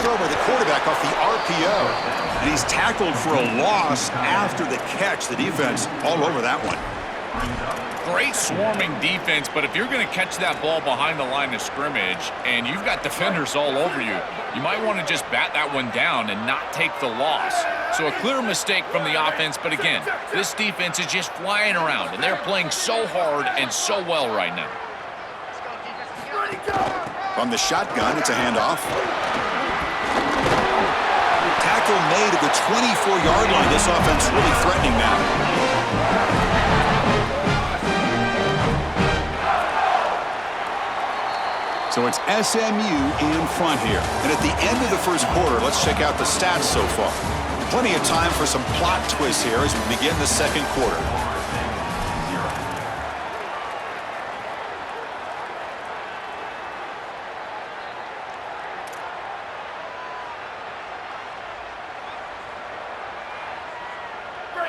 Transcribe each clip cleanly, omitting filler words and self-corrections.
throw by the quarterback off the RPO. And he's tackled for a loss after the catch. The defense all over that one. Great swarming defense, but if you're going to catch that ball behind the line of scrimmage and you've got defenders all over you, you might want to just bat that one down and not take the loss. So a clear mistake from the offense, but again, this defense is just flying around, and they're playing so hard and so well right now. From the shotgun, it's a handoff. Tackle made at the 24-yard line. This offense really threatening now. So it's SMU in front here. And at the end of the first quarter, let's check out the stats so far. Plenty of time for some plot twists here as we begin the second quarter.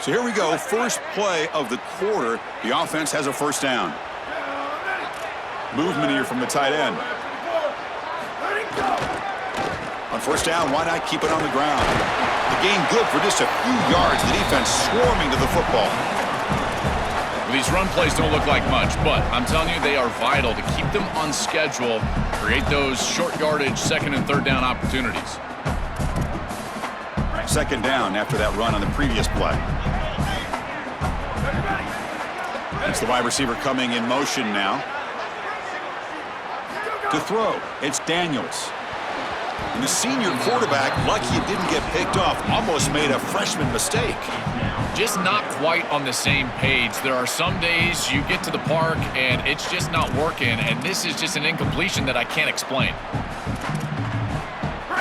So here we go, first play of the quarter. The offense has a first down. Movement here from the tight end. On first down, why not keep it on the ground? The gain good for just a few yards. The defense swarming to the football. Well, these run plays don't look like much, but I'm telling you, they are vital to keep them on schedule, create those short yardage second and third down opportunities. Second down after that run on the previous play. It's the wide receiver coming in motion now. To throw, it's Daniels. And the senior quarterback, lucky it didn't get picked off, almost made a freshman mistake. Just not quite on the same page. There are some days you get to the park and it's just not working, and this is just an incompletion that I can't explain.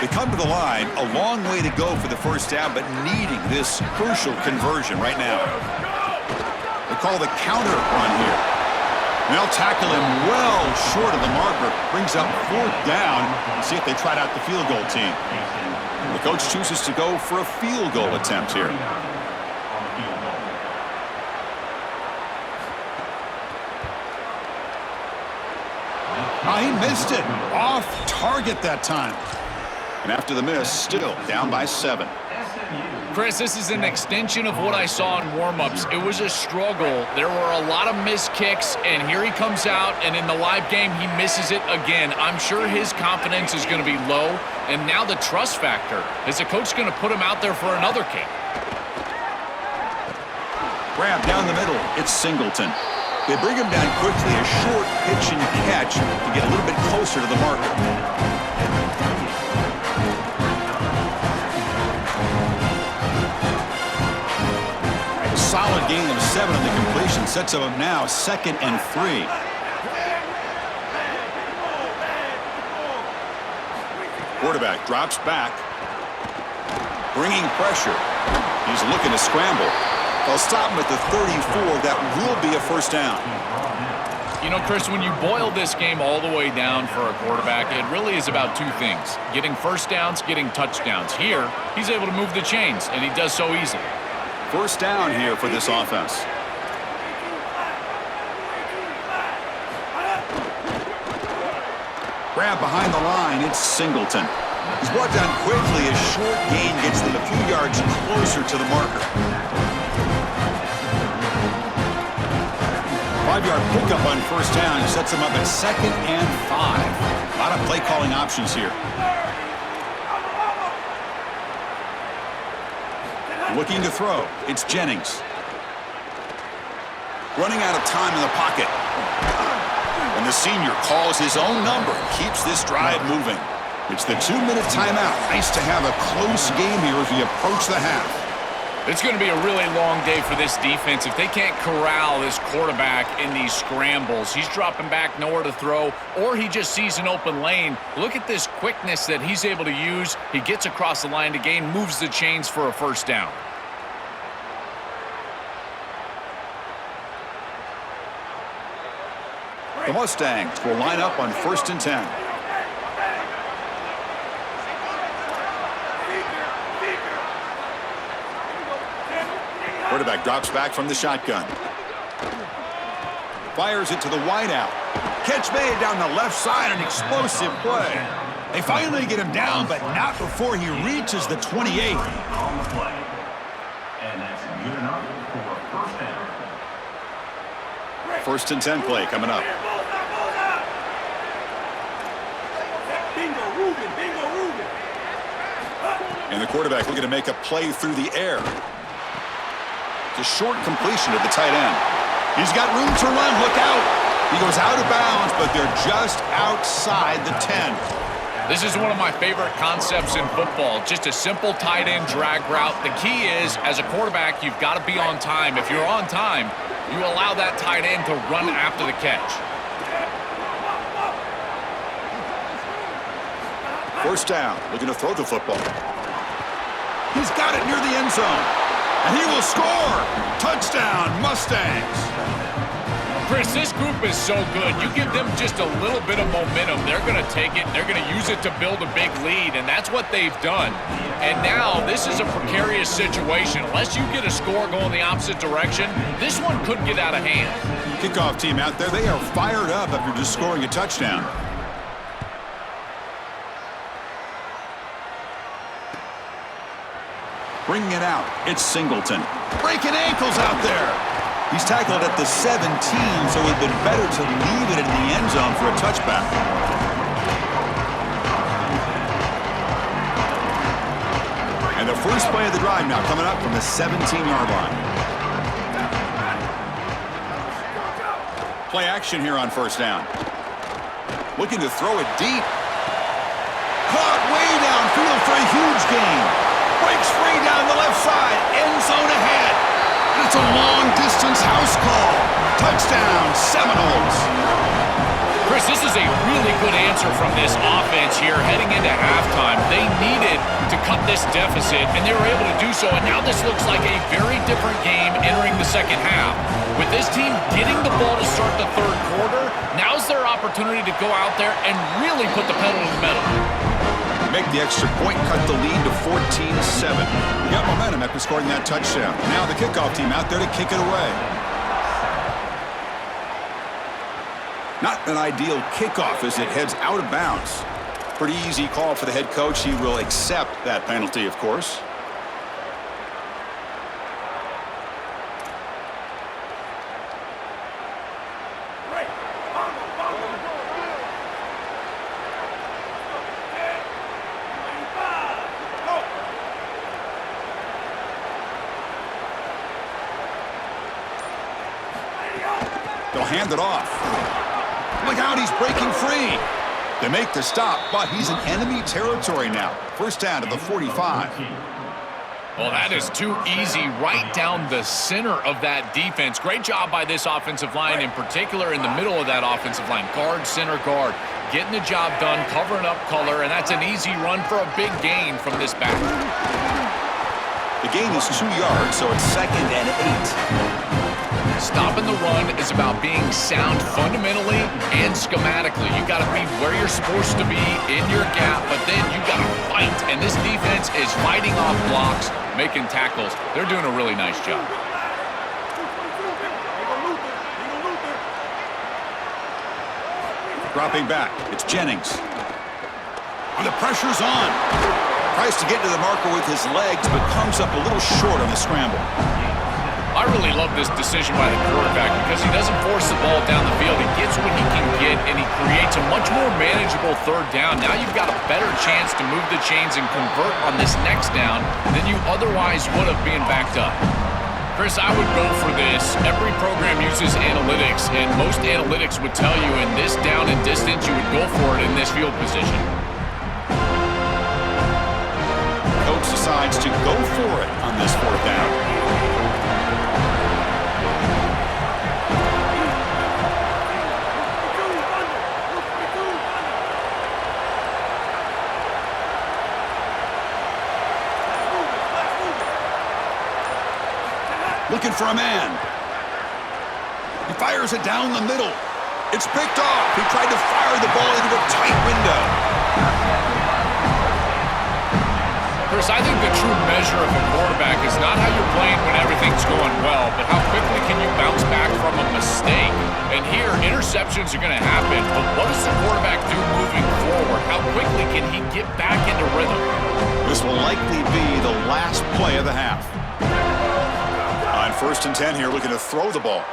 They come to the line, a long way to go for the first down, but needing this crucial conversion right now. They call the counter run here. They'll tackle him well short of the marker. Brings up fourth down. See if they tried out the field goal team. The coach chooses to go for a field goal attempt here. He missed it. Off target that time. And after the miss, still down by 7. Chris, this is an extension of what I saw in warm-ups. It was a struggle. There were a lot of missed kicks, and here he comes out, and in the live game, he misses it again. I'm sure his confidence is going to be low, and now the trust factor. Is the coach going to put him out there for another kick? Grab down the middle. It's Singleton. They bring him down quickly, a short pitch and catch to get a little bit closer to the marker. Solid gain of 7 on the completion. Sets him up now, 2nd and 3. Quarterback drops back. Bringing pressure. He's looking to scramble. They'll stop him at the 34. That will be a first down. You know, Chris, when you boil this game all the way down for a quarterback, it really is about 2 things. Getting first downs, getting touchdowns. Here, he's able to move the chains, and he does so easily. First down here for this offense. Grab behind the line, it's Singleton. He's brought down quickly. A short gain gets them a few yards closer to the marker. 5-yard pickup on first down sets them up at 2nd and 5. A lot of play calling options here. Looking to throw. It's Jennings. Running out of time in the pocket. And the senior calls his own number. Keeps this drive moving. It's the 2-minute timeout. Nice to have a close game here as we approach the half. It's going to be a really long day for this defense. If they can't corral this quarterback in these scrambles, he's dropping back, nowhere to throw, or he just sees an open lane. Look at this quickness that he's able to use. He gets across the line to gain, moves the chains for a first down. The Mustangs will line up on 1st and 10. Quarterback drops back from the shotgun. Fires it to the wideout. Catch made down the left side, an explosive play. They finally get him down, but not before he reaches the 28. On the play. And that's good enough for a first down. 1st and 10 play coming up. And the quarterback looking to make a play through the air. It's a short completion to the tight end. He's got room to run. Look out. He goes out of bounds, but they're just outside the 10. This is one of my favorite concepts in football. Just a simple tight end drag route. The key is, as a quarterback, you've got to be on time. If you're on time, you allow that tight end to run after the catch. 1st down, looking to throw the football. He's got it near the end zone, and he will score. Touchdown, Mustangs. Chris, this group is so good. You give them just a little bit of momentum, they're going to take it, they're going to use it to build a big lead, and that's what they've done. And now, this is a precarious situation. Unless you get a score going the opposite direction, this one could get out of hand. Kickoff team out there, they are fired up after just scoring a touchdown. Bringing it out, it's Singleton. Breaking ankles out there. He's tackled at the 17, so it would have been better to leave it in the end zone for a touchback. And the first play of the drive now coming up from the 17-yard line. Play action here on 1st down. Looking to throw it deep. Caught way downfield for a huge gain. Breaks free down the left side. End zone ahead. And it's a long-distance house call. Touchdown, Seminoles. Chris, this is a really good answer from this offense here heading into halftime. They needed to cut this deficit, and they were able to do so. And now this looks like a very different game entering the second half. With this team getting the ball to start the 3rd quarter, now's their opportunity to go out there and really put the pedal to the metal. Make the extra point, cut the lead to 14-7. We got momentum after scoring that touchdown. Now the kickoff team out there to kick it away. Not an ideal kickoff as it heads out of bounds. Pretty easy call for the head coach. He will accept that penalty, of course. They'll hand it off. Look out, he's breaking free. They make the stop, but he's in enemy territory now. 1st down to the 45. Well, that is too easy right down the center of that defense. Great job by this offensive line, in particular in the middle of that offensive line. Guard, center guard, getting the job done, covering up color, and that's an easy run for a big gain from this back. The gain is 2 yards, so it's 2nd and 8. Stopping the run is about being sound fundamentally and schematically. You got to be where you're supposed to be in your gap, but then you got to fight. And this defense is fighting off blocks, making tackles. They're doing a really nice job. Dropping back, it's Jennings. And the pressure's on. Tries to get to the marker with his legs, but comes up a little short on the scramble. I really love this decision by the quarterback because he doesn't force the ball down the field. He gets what he can get, and he creates a much more manageable 3rd down. Now you've got a better chance to move the chains and convert on this next down than you otherwise would have being backed up. Chris, I would go for this. Every program uses analytics, and most analytics would tell you in this down and distance, you would go for it in this field position. Coach decides to go for it on this 4th down. Looking for a man. He fires it down the middle. It's picked off. He tried to fire the ball into a tight window. Chris, Chris, I think the true measure of a quarterback is not how you're playing when everything's going well, but how quickly can you bounce back from a mistake. And here, interceptions are going to happen, but what does the quarterback do moving forward? How quickly can he get back into rhythm? This will likely be the last play of the half. On 1st and 10 here, looking to throw the ball.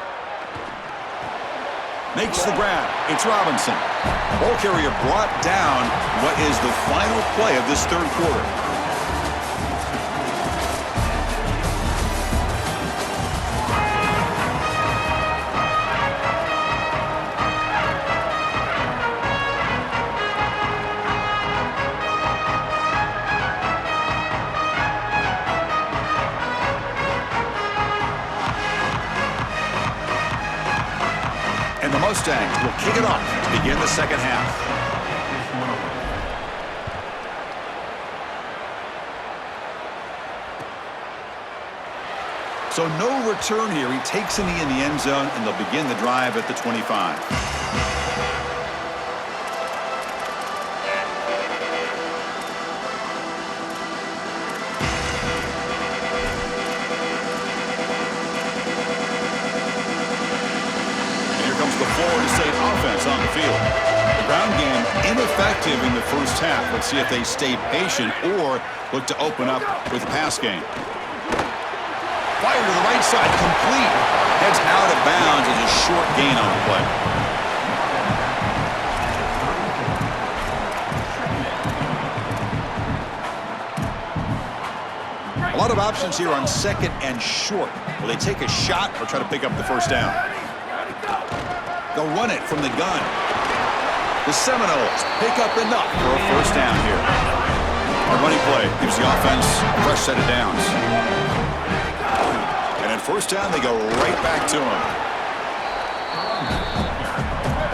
Makes the grab. It's Robinson. Ball carrier brought down. What is the final play of this third quarter? And the Mustangs will kick it off to begin the second half. So no return here. He takes a knee in the end zone, and they'll begin the drive at the 25. Florida State offense on the field. The ground game ineffective in the first half. Let's see if they stay patient or look to open up with pass game. Fire to the right side, complete. Heads out of bounds as a short gain on the play. A lot of options here on 2nd and short. Will they take a shot or try to pick up the first down? They'll run it from the gun. The Seminoles pick up enough for a first down here. The running play gives the offense a fresh set of downs. And at first down, they go right back to him.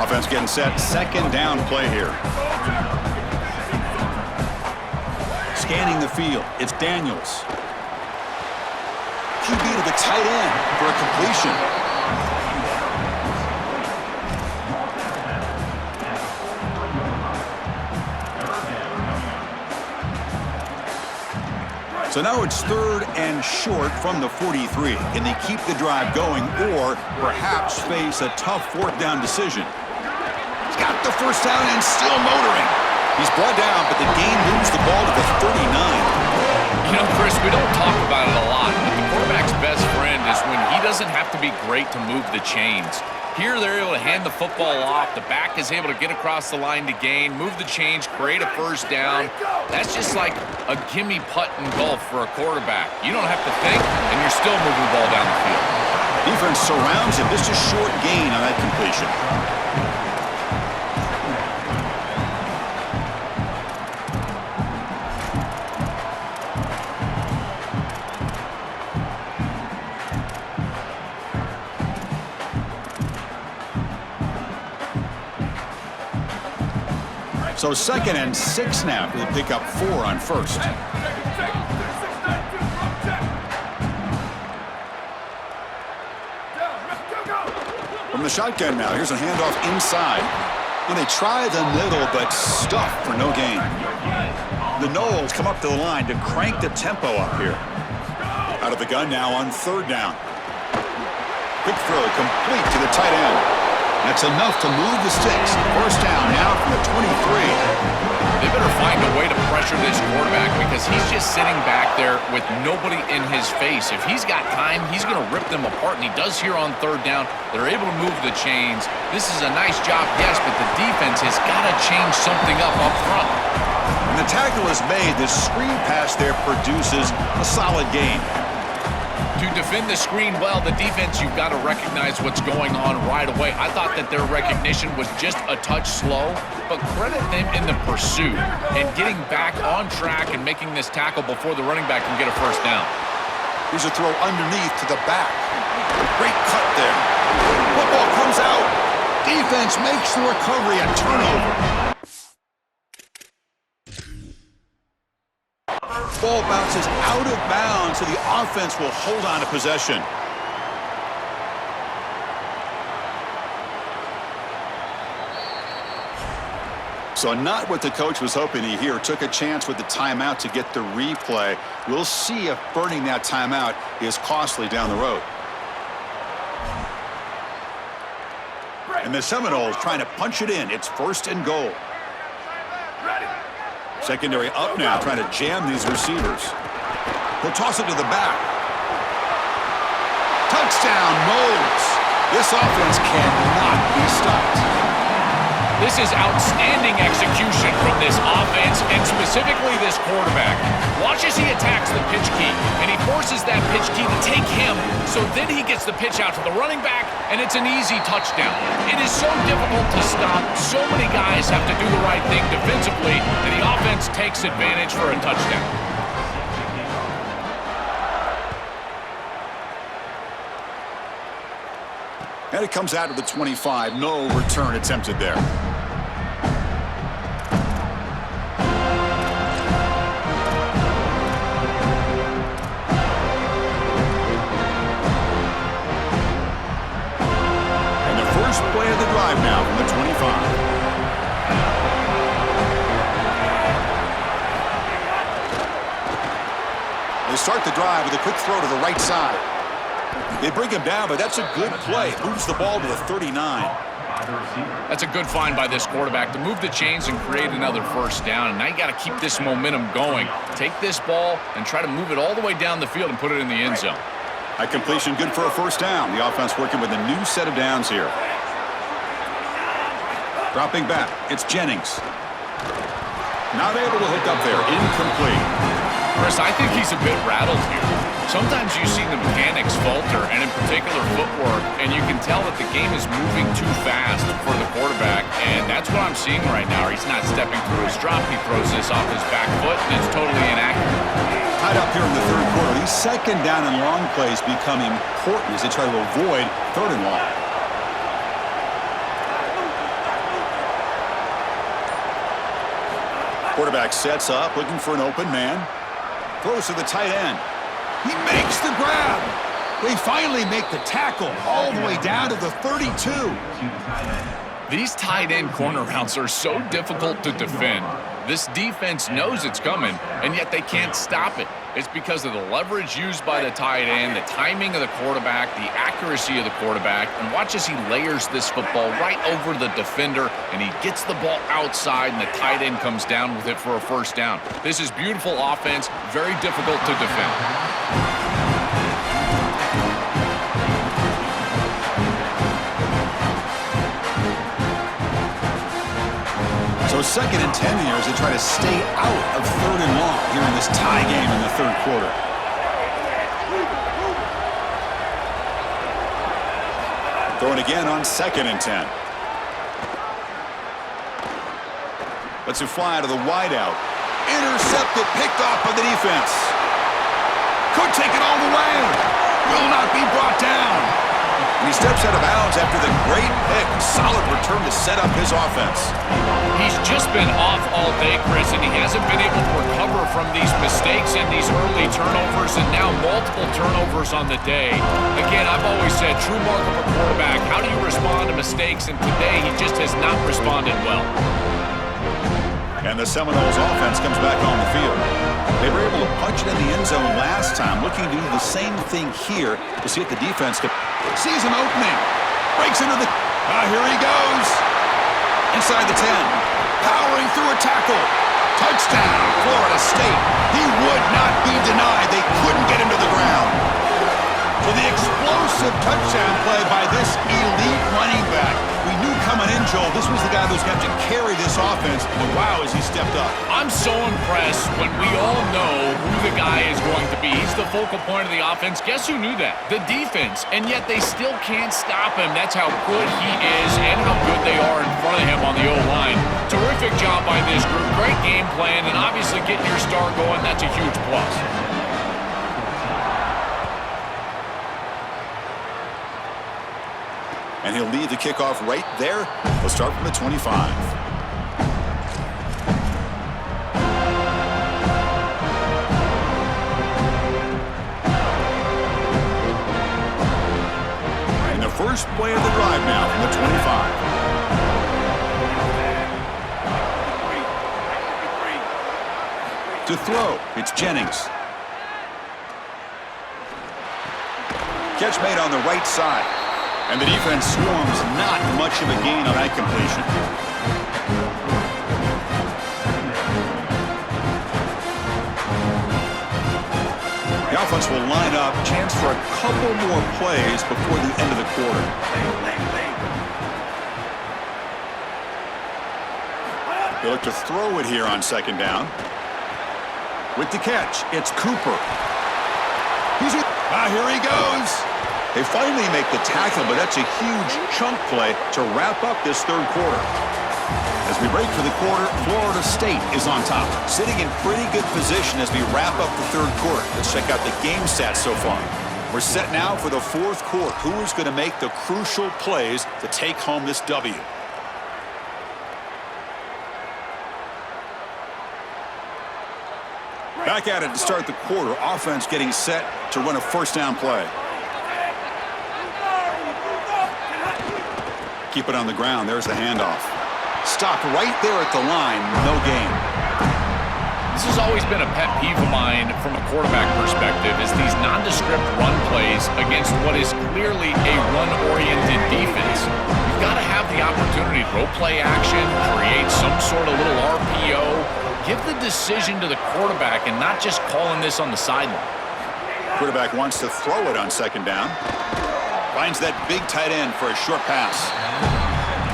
Offense getting set. 2nd down play here. Scanning the field. It's Daniels. QB to the tight end for a completion. So now it's 3rd and short from the 43. Can they keep the drive going or perhaps face a tough 4th down decision? He's got the first down and still motoring. He's brought down, but the game moves the ball to the 39. You know, Chris, we don't talk about it a lot, but the quarterback's best friend is when he doesn't have to be great to move the chains. Here, they're able to hand the football off. The back is able to get across the line to gain, move the change, create a first down. That's just like a gimme putt in golf for a quarterback. You don't have to think, and you're still moving the ball down the field. Defense surrounds him. Just a short gain on that completion. So 2nd and 6 now. They pick up 4 on 1st. From the shotgun now, here's a handoff inside. And they try the middle, but stuffed for no gain. The Noles come up to the line to crank the tempo up here. Out of the gun now on 3rd down. Quick throw, complete to the tight end. That's enough to move the sticks. First down now from the 23. They better find a way to pressure this quarterback because he's just sitting back there with nobody in his face. If he's got time, he's going to rip them apart, and he does here on 3rd down. They're able to move the chains. This is a nice job, yes, but the defense has got to change something up front. When the tackle is made, the screen pass there produces a solid gain. To defend the screen well, the defense, you've got to recognize what's going on right away. I thought that their recognition was just a touch slow, but credit them in the pursuit and getting back on track and making this tackle before the running back can get a first down. Here's a throw underneath to the back. Great cut there. Football comes out. Defense makes the recovery, a turnover. Ball bounces out of bounds, so the offense will hold on to possession. So not what the coach was hoping to hear. Took a chance with the timeout to get the replay. We'll see if burning that timeout is costly down the road. And the Seminoles trying to punch it in. It's 1st and goal. Secondary up now, trying to jam these receivers. He'll toss it to the back. Touchdown, Noles. This offense cannot be stopped. This is outstanding execution from this offense and specifically this quarterback. Watch as he attacks the pitch key, and he forces that pitch key to take him, so then he gets the pitch out to the running back, and it's an easy touchdown. It is so difficult to stop. So many guys have to do the right thing defensively, and the offense takes advantage for a touchdown. And it comes out of the 25. No return attempted there. And the first play of the drive now from the 25. They start the drive with a quick throw to the right side. They bring him down, but that's a good play. Moves the ball to the 39. That's a good find by this quarterback to move the chains and create another first down. And now you got to keep this momentum going. Take this ball and try to move it all the way down the field and put it in the end zone. A completion good for a first down. The offense working with a new set of downs here. Dropping back, it's Jennings. Not able to hook up there. Incomplete. Chris, I think he's a bit rattled here. Sometimes you see the mechanics falter, and in particular footwork, and you can tell that the game is moving too fast for the quarterback, and that's what I'm seeing right now. He's not stepping through his drop. He throws this off his back foot, and it's totally inaccurate. Tied up here in the third quarter. These second down and long plays become important as they try to avoid 3rd and long. Quarterback sets up, looking for an open man. Throws to the tight end. He makes the grab. They finally make the tackle all the way down to the 32. These tight end corner routes are so difficult to defend. This defense knows it's coming, and yet they can't stop it. It's because of the leverage used by the tight end, the timing of the quarterback, the accuracy of the quarterback, and watch as he layers this football right over the defender, and he gets the ball outside, and the tight end comes down with it for a first down. This is beautiful offense, very difficult to defend. So 2nd and 10 here as they try to stay out of 3rd and long here in this tie game in the third quarter. Throwing again on 2nd and 10. Lets it fly out of the wideout. Intercepted, picked off by the defense. Could take it all the way. Will not be brought down. And he steps out of bounds after the great pick. Solid return to set up his offense. He's just been off all day, Chris, and he hasn't been able to recover from these mistakes and these early turnovers, and now multiple turnovers on the day. Again, I've always said, true mark of a quarterback, how do you respond to mistakes? And today, he just has not responded well. And the Seminoles offense comes back on the field. They were able to punch it in the end zone last time, looking to do the same thing here to see if the defense sees an opening. Breaks into the... here he goes. Inside the 10. Powering through a tackle. Touchdown, Florida State. He would not be denied. They couldn't get him to the ground. So the explosive touchdown play by this elite running back. We knew coming in, Joel, this was the guy who's going to have to carry this offense. And wow, has he stepped up. I'm so impressed when we all know who the guy is going to be. He's the focal point of the offense. Guess who knew that? The defense. And yet they still can't stop him. That's how good he is and how good they are in front of him on the O-line. Terrific job by this group. Great game plan. And obviously getting your star going, that's a huge plus. And he'll lead the kickoff right there. We'll start from the 25. And the first play of the drive now from the 25. To throw, it's Jennings. Catch made on the right side. And the defense swarms, not much of a gain on that completion. The offense will line up, chance for a couple more plays before the end of the quarter. They look to throw it here on second down. With the catch, it's Cooper. Here he goes. They finally make the tackle, but that's a huge chunk play to wrap up this third quarter. As we break for the quarter, Florida State is on top, sitting in pretty good position as we wrap up the third quarter. Let's check out the game stats so far. We're set now for the fourth quarter. Who is going to make the crucial plays to take home this W? Back at it to start the quarter. Offense getting set to run a first down play. Keep it on the ground. There's the handoff. Stopped right there at the line. No gain. This has always been a pet peeve of mine from a quarterback perspective, is these nondescript run plays against what is clearly a run-oriented defense. You've got to have the opportunity to throw play action, create some sort of little RPO, give the decision to the quarterback and not just calling this on the sideline. Quarterback wants to throw it on second down. Finds that big tight end for a short pass.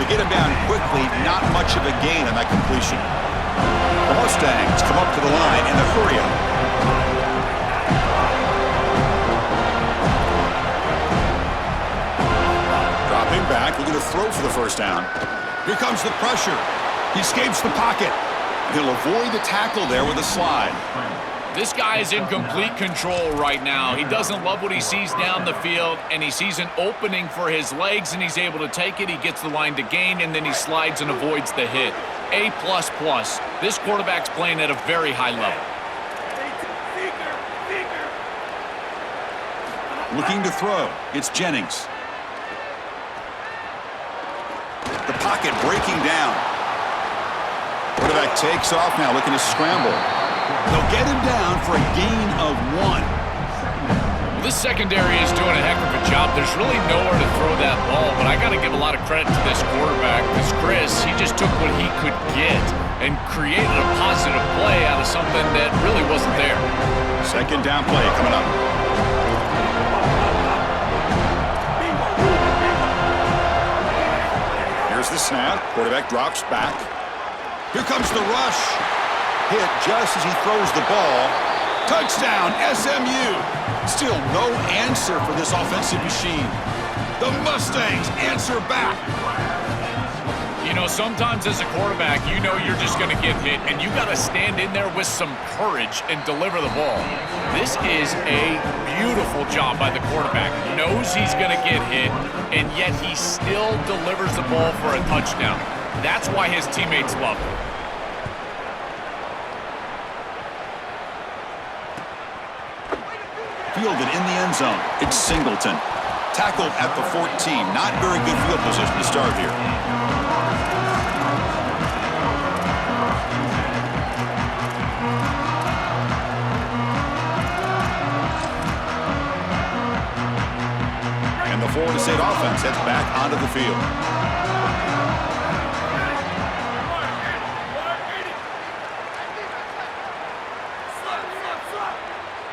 To get him down quickly, not much of a gain on that completion. The Mustangs come up to the line in the hurry-up. Dropping back, looking to throw for the first down. Here comes the pressure. He escapes the pocket. He'll avoid the tackle there with a slide. This guy is in complete control right now. He doesn't love what he sees down the field, and he sees an opening for his legs, and he's able to take it. He gets the line to gain, and then he slides and avoids the hit. A++. This quarterback's playing at a very high level. Looking to throw. It's Jennings. The pocket breaking down. Quarterback takes off now, looking to scramble. They'll get him down for a gain of 1. Well, this secondary is doing a heck of a job. There's really nowhere to throw that ball, but I got to give a lot of credit to this quarterback because Chris, he just took what he could get and created a positive play out of something that really wasn't there. Second down play coming up. Here's the snap. Quarterback drops back. Here comes the rush. Hit just as he throws the ball. Touchdown, SMU. Still no answer for this offensive machine. The Mustangs answer back. You know, sometimes as a quarterback, you know you're just going to get hit, and you got to stand in there with some courage and deliver the ball. This is a beautiful job by the quarterback. Knows he's going to get hit, and yet he still delivers the ball for a touchdown. That's why his teammates love him. Fielded in the end zone. It's Singleton. Tackled at the 14. Not very good field position to start here. And the Florida State offense heads back onto the field.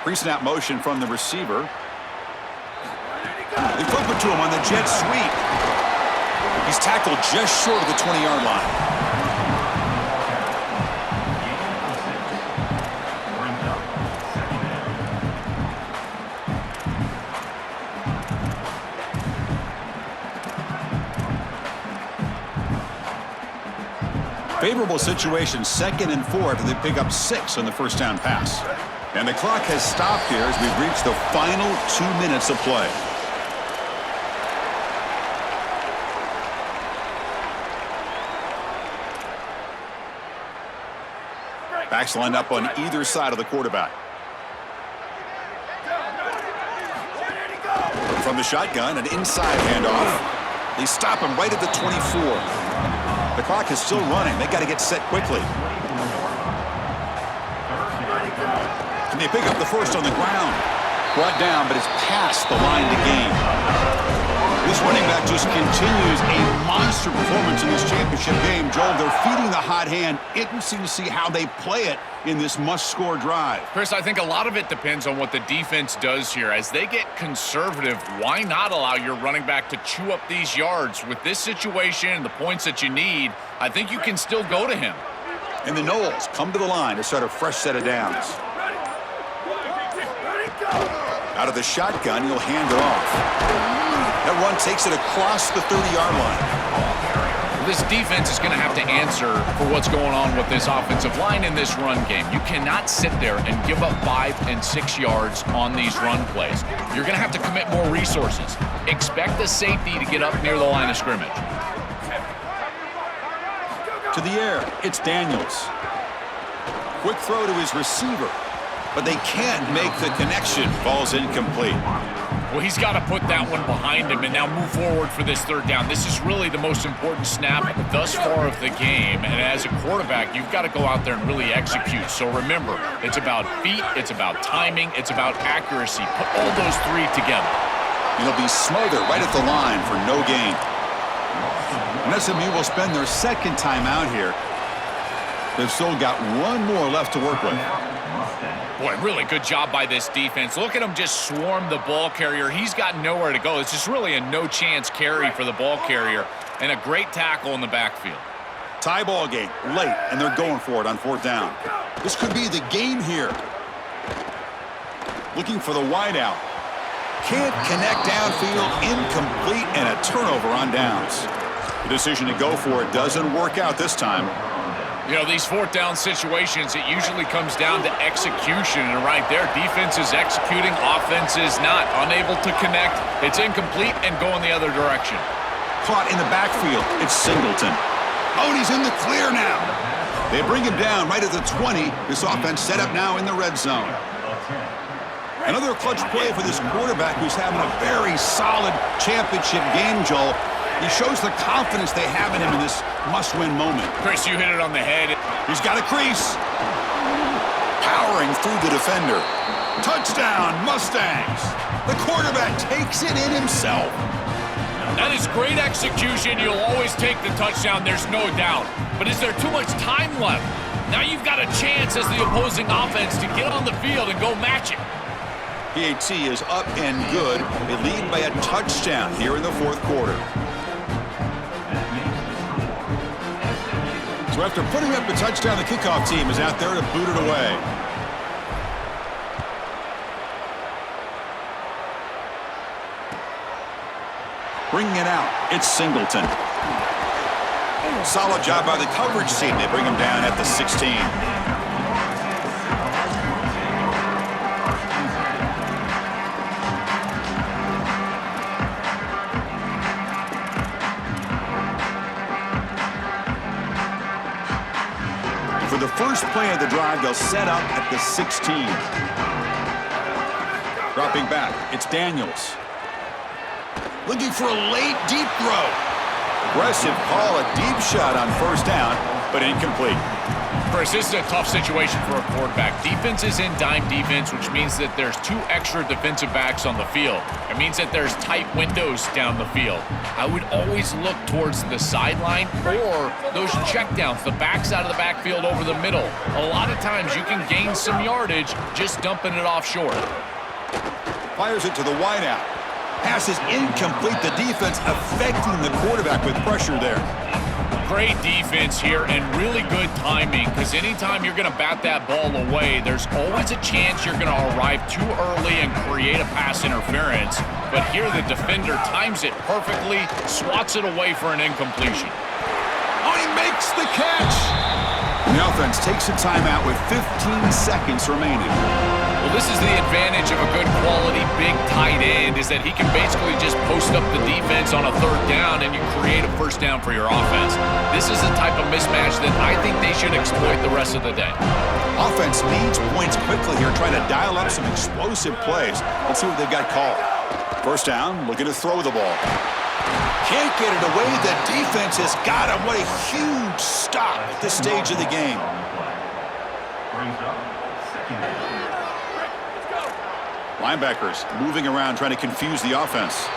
Pre-snap motion from the receiver. They flip it to him on the jet sweep. He's tackled just short of the 20-yard line. Favorable situation, 2nd and 4 after they pick up 6 on the first down pass. And the clock has stopped here as we've reached the final 2 minutes of play. Backs lined up on either side of the quarterback. From the shotgun, an inside handoff. They stop him right at the 24. The clock is still running. They got to get set quickly. Can they pick up the first on the ground? Brought down, but it's past the line to gain. This running back just continues a monster performance in this championship game. Joel, they're feeding the hot hand. Interesting to see how they play it in this must-score drive. Chris, I think a lot of it depends on what the defense does here. As they get conservative, why not allow your running back to chew up these yards? With this situation and the points that you need, I think you can still go to him. And the Knowles come to the line to start a fresh set of downs. Out of the shotgun, he'll hand it off. That run takes it across the 30-yard line. This defense is going to have to answer for what's going on with this offensive line in this run game. You cannot sit there and give up 5 and 6 yards on these run plays. You're going to have to commit more resources. Expect the safety to get up near the line of scrimmage. To the air, it's Daniels. Quick throw to his receiver, but they can't make the connection. Ball's incomplete. Well, he's got to put that one behind him and now move forward for this third down. This is really the most important snap thus far of the game. And as a quarterback, you've got to go out there and really execute. So remember, it's about feet, it's about timing, it's about accuracy. Put all those three together. It'll be smothered right at the line for no gain. And SMU will spend their second time out here. They've still got one more left to work with. Boy, really good job by this defense. Look at him just swarm the ball carrier. He's got nowhere to go. It's just really a no-chance carry for the ball carrier, and a great tackle in the backfield. Tie ball game, late, and they're going for it on fourth down. This could be the game here. Looking for the wideout. Can't connect downfield, incomplete, and a turnover on downs. The decision to go for it doesn't work out this time. You know, these fourth down situations, it usually comes down to execution. And right there, defense is executing, offense is not. Unable to connect, it's incomplete and going the other direction. Caught in the backfield, it's Singleton. Oh, and he's in the clear now. They bring him down right at the 20. This offense set up now in the red zone. Another clutch play for this quarterback who's having a very solid championship game, Joel. He shows the confidence they have in him in this must-win moment. Chris, you hit it on the head. He's got a crease. Powering through the defender. Touchdown, Mustangs. The quarterback takes it in himself. That is great execution. You'll always take the touchdown, there's no doubt. But is there too much time left? Now you've got a chance as the opposing offense to get on the field and go match it. PAT is up and good. They lead by a touchdown here in the fourth quarter. So after putting up the touchdown, the kickoff team is out there to boot it away. Bringing it out, it's Singleton. Solid job by the coverage team. They bring him down at the 16. For the first play of the drive, they'll set up at the 16. Dropping back, it's Daniels. Looking for a late, deep throw. Aggressive call, a deep shot on first down, but incomplete. Chris, this is a tough situation for a quarterback. Defense is in dime defense, which means that there's 2 extra defensive backs on the field. It means that there's tight windows down the field. I would always look towards the sideline or those checkdowns, the backs out of the backfield over the middle. A lot of times you can gain some yardage just dumping it off short. Fires it to the wideout. Pass is incomplete. The defense affecting the quarterback with pressure there. Great defense here and really good timing, because anytime you're going to bat that ball away, there's always a chance you're going to arrive too early and create a pass interference. But here the defender times it perfectly, swats it away for an incompletion. Oh, he makes the catch! The offense takes a timeout with 15 seconds remaining. Well, this is the advantage of a good quality big tight end, is that he can basically just post up the defense on a third down and you create a first down for your offense. This is the type of mismatch that I think they should exploit the rest of the day. Offense needs points quickly here, trying to dial up some explosive plays. Let's see what they've got called. First down, looking to throw the ball. Can't get it away. The defense has got him. What a huge stop at this stage of the game. second. Linebackers moving around, trying to confuse the offense.